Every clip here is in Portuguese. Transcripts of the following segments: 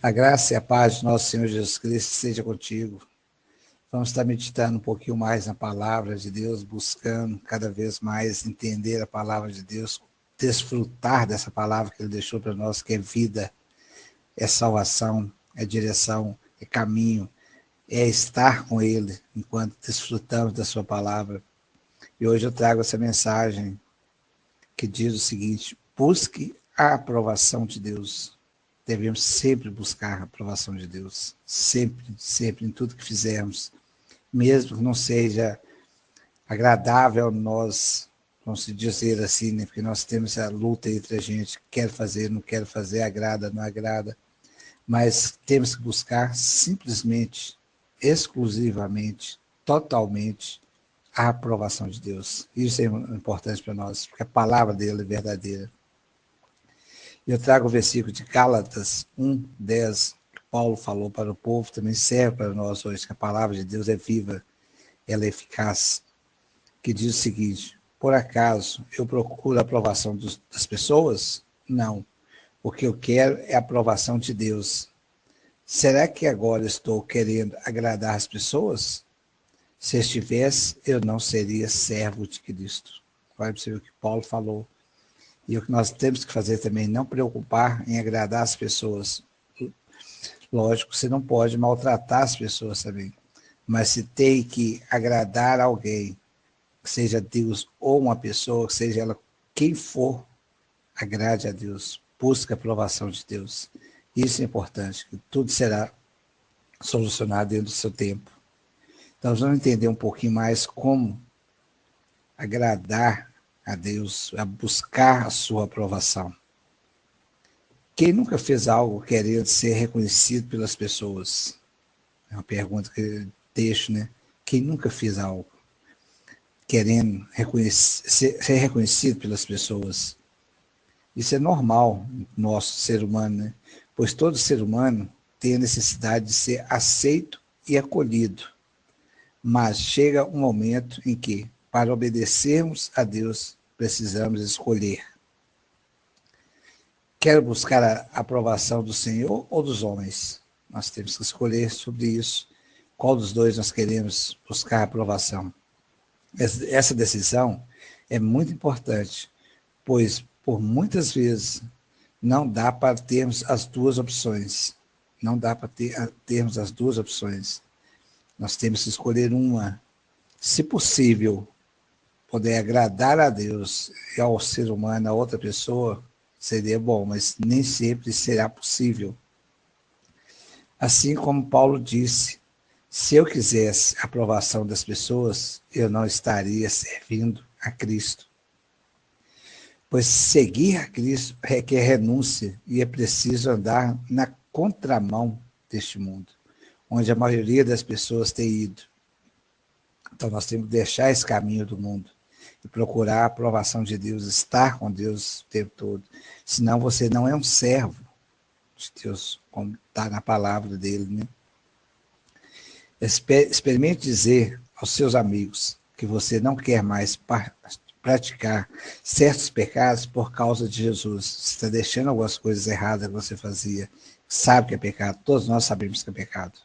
A graça e a paz de nosso Senhor Jesus Cristo seja contigo. Vamos estar meditando um pouquinho mais na palavra de Deus, buscando cada vez mais entender a palavra de Deus, desfrutar dessa palavra que Ele deixou para nós, que é vida, é salvação, é direção, é caminho, é estar com Ele enquanto desfrutamos da sua palavra. E hoje eu trago essa mensagem que diz o seguinte: busque a aprovação de Deus. Devemos sempre buscar a aprovação de Deus, sempre, sempre, em tudo que fizermos, mesmo que não seja agradável a nós, vamos dizer assim, né? Porque nós temos a luta entre a gente, quer fazer, não quer fazer, agrada, não agrada, mas temos que buscar simplesmente, exclusivamente, totalmente a aprovação de Deus. Isso é importante para nós, porque a palavra dele é verdadeira. Eu trago o versículo de Gálatas 1:10, que Paulo falou para o povo, também serve para nós hoje, que a palavra de Deus é viva, ela é eficaz, que diz o seguinte: por acaso eu procuro a aprovação das pessoas? Não. O que eu quero é a aprovação de Deus. Será que agora estou querendo agradar as pessoas? Se estivesse, eu não seria servo de Cristo. Vai perceber o que Paulo falou. E o que nós temos que fazer também, não preocupar em agradar as pessoas. Lógico, você não pode maltratar as pessoas também, mas se tem que agradar alguém, seja Deus ou uma pessoa, seja ela quem for, agrade a Deus, busque a aprovação de Deus. Isso é importante, que tudo será solucionado dentro do seu tempo. Então, nós vamos entender um pouquinho mais como agradar a Deus, a buscar a sua aprovação. Quem nunca fez algo querendo ser reconhecido pelas pessoas? É uma pergunta que eu deixo, né? Quem nunca fez algo querendo ser reconhecido pelas pessoas? Isso é normal no nosso ser humano, né? Pois todo ser humano tem a necessidade de ser aceito e acolhido. Mas chega um momento em que, para obedecermos a Deus, precisamos escolher. Quero buscar a aprovação do Senhor ou dos homens? Nós temos que escolher sobre isso. Qual dos dois nós queremos buscar a aprovação? Essa decisão é muito importante, pois por muitas vezes não dá para termos as duas opções. Não dá para termos as duas opções. Nós temos que escolher uma. Se possível, poder agradar a Deus e ao ser humano, a outra pessoa, seria bom, mas nem sempre será possível. Assim como Paulo disse, se eu quisesse a aprovação das pessoas, eu não estaria servindo a Cristo. Pois seguir a Cristo requer renúncia e é preciso andar na contramão deste mundo, onde a maioria das pessoas tem ido. Então nós temos que deixar esse caminho do mundo e procurar a aprovação de Deus, estar com Deus o tempo todo. Senão você não é um servo de Deus, como está na palavra dele, né? Experimente dizer aos seus amigos que você não quer mais praticar certos pecados por causa de Jesus. Você está deixando algumas coisas erradas que você fazia. Sabe que é pecado. Todos nós sabemos que é pecado.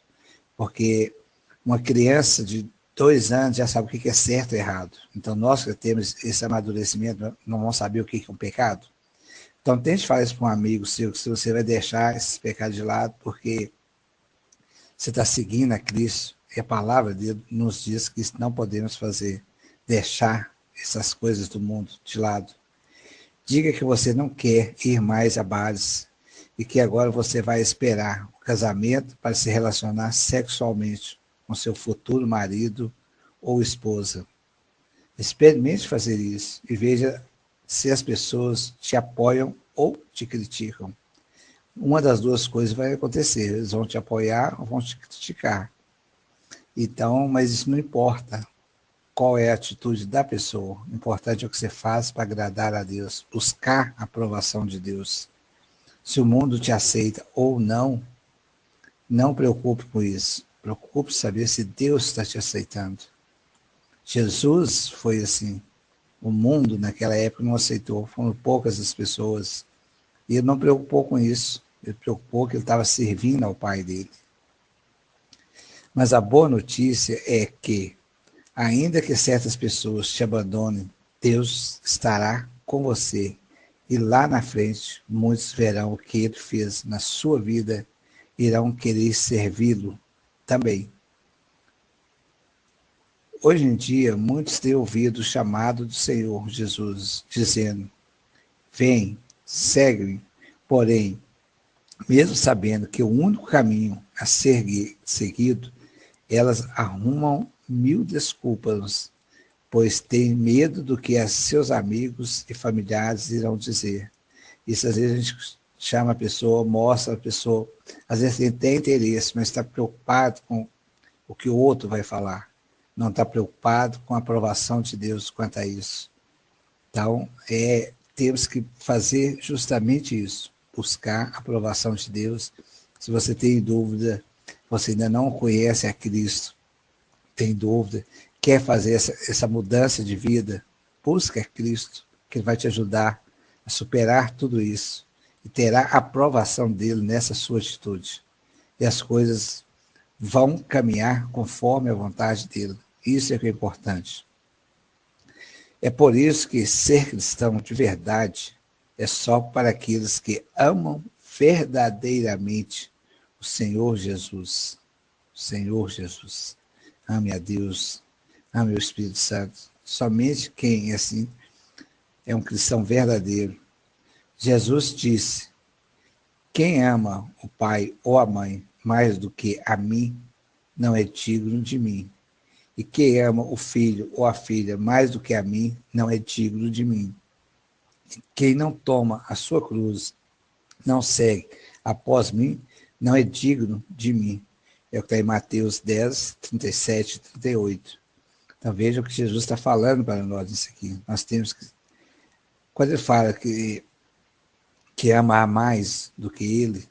Porque uma criança de 2 anos já sabe o que é certo e errado. Então nós que temos esse amadurecimento não vamos saber o que é um pecado. Então tente falar isso para um amigo seu, que você vai deixar esses pecados de lado, porque você está seguindo a Cristo, e a palavra dele nos diz que não podemos fazer, deixar essas coisas do mundo de lado. Diga que você não quer ir mais a bares e que agora você vai esperar o casamento para se relacionar sexualmente com seu futuro marido ou esposa. Experimente fazer isso e veja se as pessoas te apoiam ou te criticam. Uma das duas coisas vai acontecer, eles vão te apoiar ou vão te criticar. Então, mas isso não importa qual é a atitude da pessoa, o importante é o que você faz para agradar a Deus, buscar a aprovação de Deus. Se o mundo te aceita ou não, não preocupe com isso, preocupe saber se Deus está te aceitando. Jesus foi assim, o mundo naquela época não aceitou, foram poucas as pessoas, e ele não preocupou com isso. Ele preocupou que ele estava servindo ao pai dele. Mas a boa notícia é que, ainda que certas pessoas te abandonem, Deus estará com você. E lá na frente, muitos verão o que ele fez na sua vida, irão querer servi-lo também. Hoje em dia, muitos têm ouvido o chamado do Senhor Jesus, dizendo: vem, segue-me. Porém, mesmo sabendo que o único caminho a ser seguido, elas arrumam 1000 desculpas, pois têm medo do que seus amigos e familiares irão dizer. Isso às vezes a gente chama a pessoa, mostra a pessoa, às vezes ele tem interesse, mas está preocupado com o que o outro vai falar. Não está preocupado com a aprovação de Deus quanto a isso. Então, temos que fazer justamente isso, buscar a aprovação de Deus. Se você tem dúvida, você ainda não conhece a Cristo, tem dúvida, quer fazer essa mudança de vida, busca a Cristo, que Ele vai te ajudar a superar tudo isso e terá a aprovação dele nessa sua atitude. E as coisas vão caminhar conforme a vontade dele. Isso é que é importante. É por isso que ser cristão de verdade é só para aqueles que amam verdadeiramente o Senhor Jesus. O Senhor Jesus. Ame a Deus, ame o Espírito Santo. Somente quem assim é um cristão verdadeiro. Jesus disse: quem ama o pai ou a mãe mais do que a mim, não é digno de mim. E quem ama o filho ou a filha mais do que a mim, não é digno de mim. Quem não toma a sua cruz, não segue após mim, não é digno de mim. É o que está em Mateus 10, 37 e 38. Então veja o que Jesus está falando para nós nisso aqui. Nós temos que, quando ele fala que amar mais do que ele,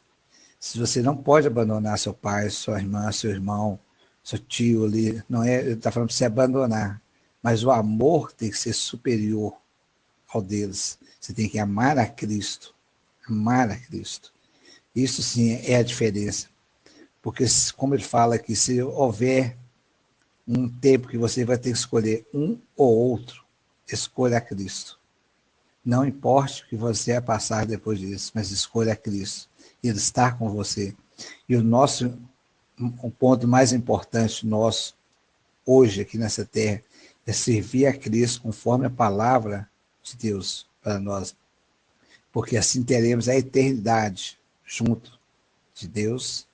se você não pode abandonar seu pai, sua irmã, seu irmão, seu tio ali, não é, ele está falando para você abandonar, mas o amor tem que ser superior ao deles. Você tem que amar a Cristo, amar a Cristo. Isso sim é a diferença, porque como ele fala aqui, se houver um tempo que você vai ter que escolher um ou outro, escolha a Cristo. Não importe o que você vai passar depois disso, mas escolha a Cristo. Ele está com você. E o ponto mais importante nosso, hoje, aqui nessa terra, é servir a Cristo conforme a palavra de Deus para nós. Porque assim teremos a eternidade junto de Deus,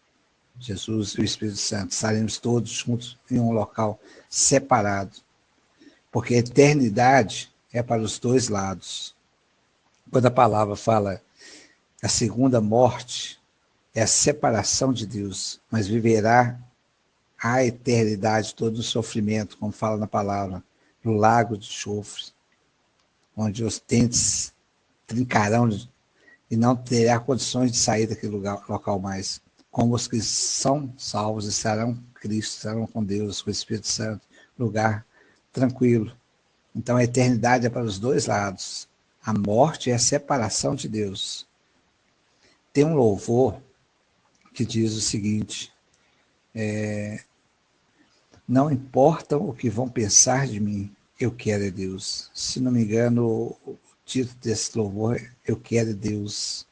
Jesus e o Espírito Santo. Estaremos todos juntos em um local separado. Porque a eternidade é para os dois lados. Quando a palavra fala a segunda morte, é a separação de Deus, mas viverá a eternidade todo o sofrimento, como fala na palavra, no lago de enxofre, onde os dentes trincarão e não terá condições de sair daquele local mais. Como os que são salvos estarão com Cristo, estarão com Deus, com o Espírito Santo, lugar tranquilo. Então a eternidade é para os dois lados. A morte é a separação de Deus. Tem um louvor que diz o seguinte: não importa o que vão pensar de mim, eu quero é Deus. Se não me engano, o título desse louvor é Eu Quero é Deus,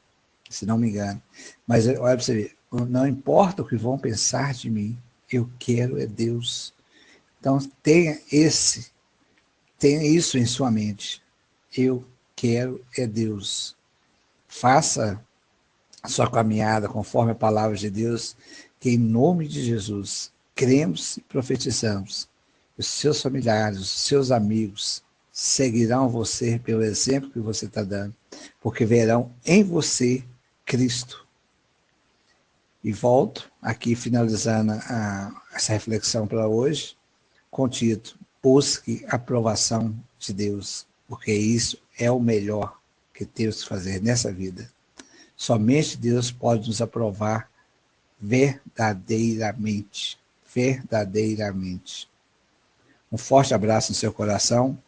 se não me engano. Mas olha para você ver, não importa o que vão pensar de mim, eu quero é Deus. Então tenha isso em sua mente. Eu quero é Deus. Faça a sua caminhada conforme a palavra de Deus, que em nome de Jesus cremos e profetizamos. Os seus familiares, os seus amigos seguirão você pelo exemplo que você está dando, porque verão em você Cristo. E volto aqui finalizando essa reflexão para hoje, com o título: busque a aprovação de Deus, porque isso é o melhor que temos que fazer nessa vida. Somente Deus pode nos aprovar verdadeiramente. Verdadeiramente. Um forte abraço no seu coração